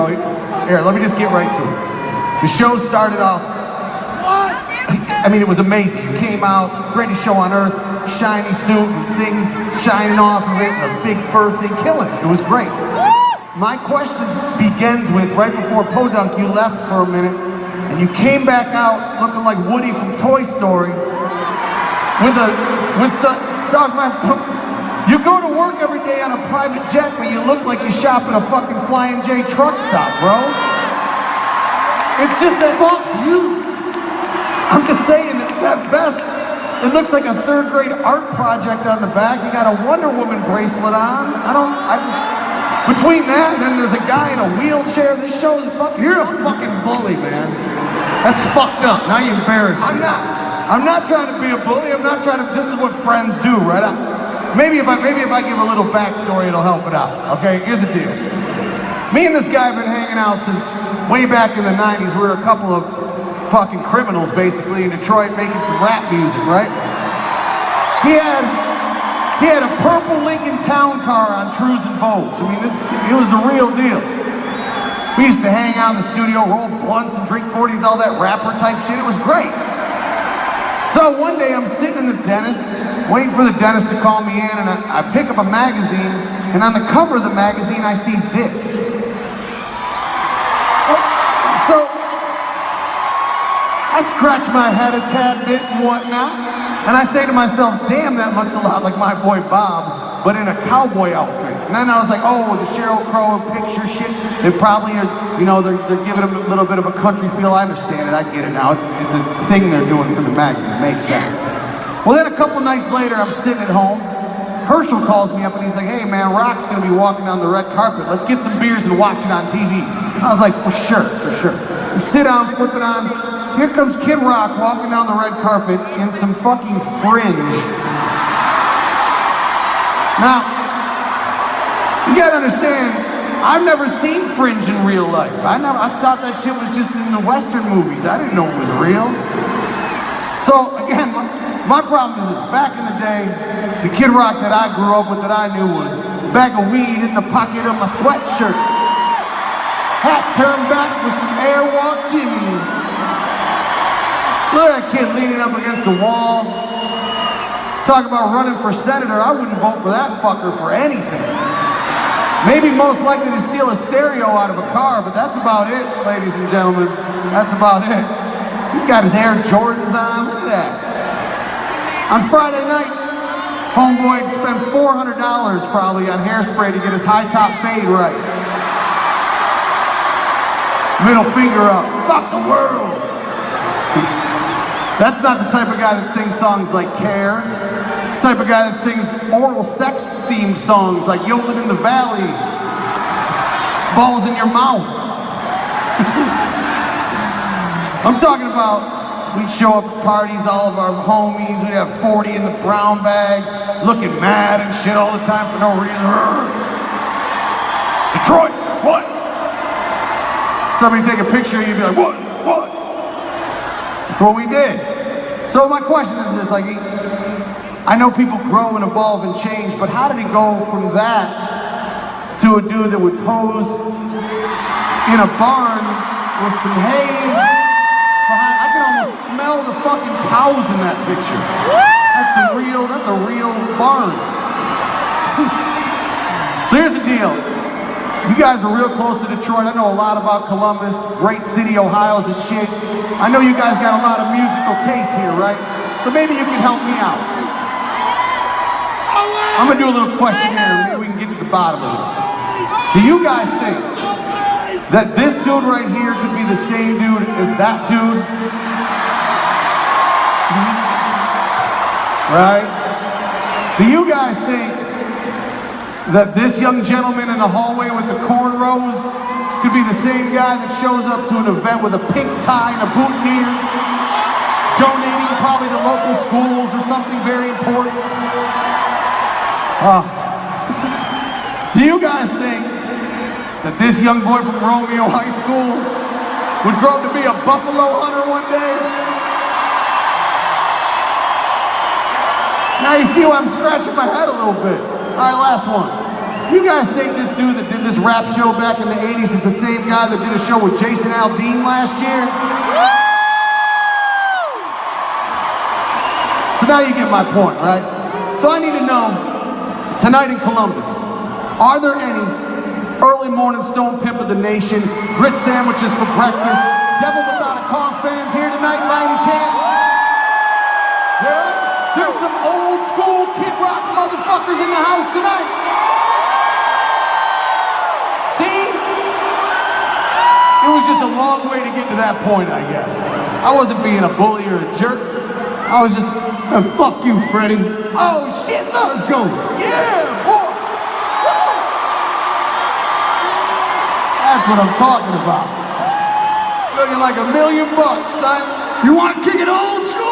bro. Here, let me just get right to it. The show started off, I mean, it was amazing. It came out, greatest show on earth, shiny suit and things shining off of it, and a big fur thing, killing it. It was great. My questions begins with, right before Podunk, you left for a minute, and you came back out looking like Woody from Toy Story, with some, dog, man, you go to work every day on a private jet, but you look like you shop at a fucking Flying J truck stop, bro. It's just that, fuck you. I'm just saying that vest, it looks like a third grade art project on the back. You got a Wonder Woman bracelet on. Between that and then there's a guy in a wheelchair, this show is fucking... You're a fucking bully, man. That's fucked up. Now you embarrass me. I'm not trying to be a bully. I'm not trying to, this is what friends do, right? Maybe if I give a little backstory, it'll help it out. Okay, here's the deal. Me and this guy have been hanging out since way back in the 90s. We were a couple of fucking criminals, basically, in Detroit making some rap music, right? He had a purple Lincoln Town Car on Trues and Vogues. I mean, it was the real deal. We used to hang out in the studio, roll blunts and drink 40s, all that rapper type shit. It was great. So one day I'm sitting in the dentist, waiting for the dentist to call me in, and I pick up a magazine, and on the cover of the magazine I see this. So I scratch my head a tad bit and whatnot, and I say to myself, damn, that looks a lot like my boy Bob, but in a cowboy outfit. And then I was like, oh, the Sheryl Crow picture shit, they probably are, you know, they're giving him a little bit of a country feel. I understand it, I get it now. It's a thing they're doing for the magazine, it makes sense. Well, then a couple nights later, I'm sitting at home. Herschel calls me up and he's like, hey man, Rock's gonna be walking down the red carpet. Let's get some beers and watch it on TV. I was like, for sure. We sit down, flip it on. Here comes Kid Rock walking down the red carpet in some fucking fringe. Now, you gotta understand, I've never seen fringe in real life. I thought that shit was just in the Western movies. I didn't know it was real. So again, my problem is this. Back in the day, the Kid Rock that I grew up with, that I knew, was a bag of weed in the pocket of my sweatshirt. Hat turned back with some Airwalk jimmies. Look at that kid leaning up against the wall. Talk about running for senator. I wouldn't vote for that fucker for anything. Maybe most likely to steal a stereo out of a car, but that's about it, ladies and gentlemen. That's about it. He's got his Air Jordans on. Look at that. On Friday nights, homeboy spent $400 probably on hairspray to get his high top fade right. Middle finger up. Fuck the world. That's not the type of guy that sings songs like Care. It's the type of guy that sings oral sex themed songs like Yolin in the Valley, Balls in Your Mouth. I'm talking about, we'd show up at parties, all of our homies, we'd have 40 in the brown bag, looking mad and shit all the time for no reason. Detroit, what? Somebody take a picture of you and be like, what? That's what we did. So my question is this, like, I know people grow and evolve and change, but how did he go from that to a dude that would pose in a barn with some hay behind? I can almost smell the fucking cows in that picture. That's a real barn. So here's the deal. You guys are real close to Detroit. I know a lot about Columbus. Great city, Ohio's a shit. I know you guys got a lot of musical taste here, right? So maybe you can help me out. I'm gonna do a little questionnaire, maybe we can get to the bottom of this. Do you guys think that this dude right here could be the same dude as that dude? Right? Do you guys think that this young gentleman in the hallway with the cornrows could be the same guy that shows up to an event with a pink tie and a boutonniere, donating probably to local schools or something very important? Do you guys think that this young boy from Romeo High School would grow up to be a buffalo hunter one day? Now you see why I'm scratching my head a little bit. All right, last one. You guys think this dude that did this rap show back in the 80s is the same guy that did a show with Jason Aldean last year? So now you get my point, right? So I need to know, tonight in Columbus, are there any early morning Stone Pimp of the Nation, grit sandwiches for breakfast, Devil Without a Cause fans here tonight by any chance? Yeah? There's some old school Kid Rock motherfuckers in the house tonight. See? It was just a long way to get to that point, I guess. I wasn't being a bully or a jerk. I was just, fuck you, Freddie. oh shit, look. Let's go. Yeah, boy. Woo. That's what I'm talking about. Looking like $1 million, son. You want to kick it old school?